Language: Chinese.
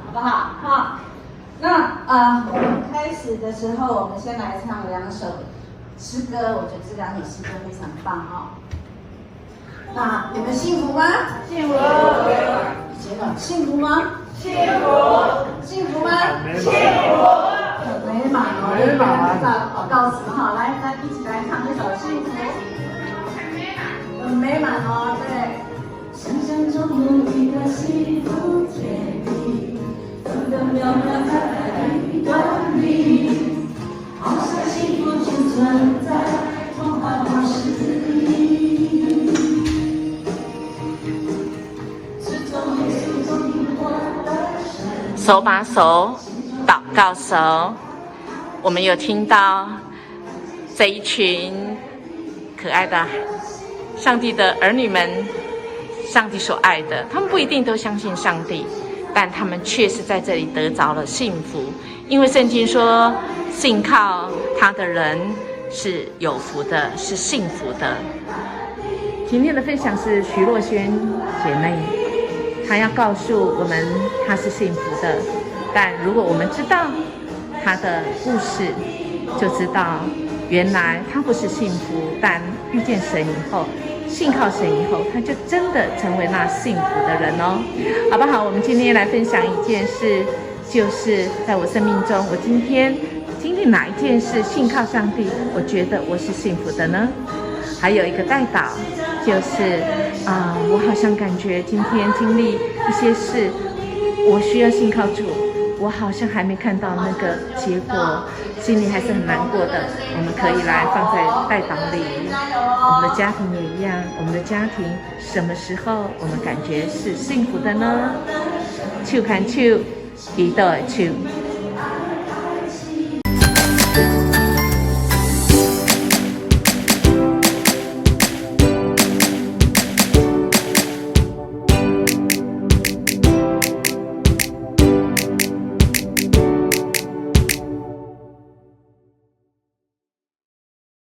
好不好？好，那我们开始的时候，我们先来唱2首诗歌，我觉得这2首诗歌非常棒哦。那你们幸福吗？幸福。幸福吗？幸福。幸福吗？幸福。很美满哦，美满啊！祷告词哈，来一起来唱这首《幸福》，很美满哦，对。想象中有一个幸福甜蜜，走得渺渺彩彩一段路，好像幸福就存在童话故事里。手把手，祷告手。我们有听到这一群可爱的上帝的儿女们，上帝所爱的，他们不一定都相信上帝，但他们确实在这里得着了幸福。因为圣经说，信靠他的人是有福的，是幸福的。今天的分享是徐若瑄姐妹，她要告诉我们她是幸福的，但如果我们知道她的故事，就知道原来她不是幸福，但遇见神以后，信靠神以后，她就真的成为那幸福的人哦，好不好？我们今天来分享一件事，就是在我生命中，我今天经历哪一件事信靠上帝，我觉得我是幸福的呢？还有一个代祷，就是我好像感觉今天经历一些事，我需要信靠主，我好像还没看到那个结果，心里还是很难过的。我们可以来放在代祷里。我们的家庭也一样，我们的家庭什么时候我们感觉是幸福的呢？手牵手，祈祷的手。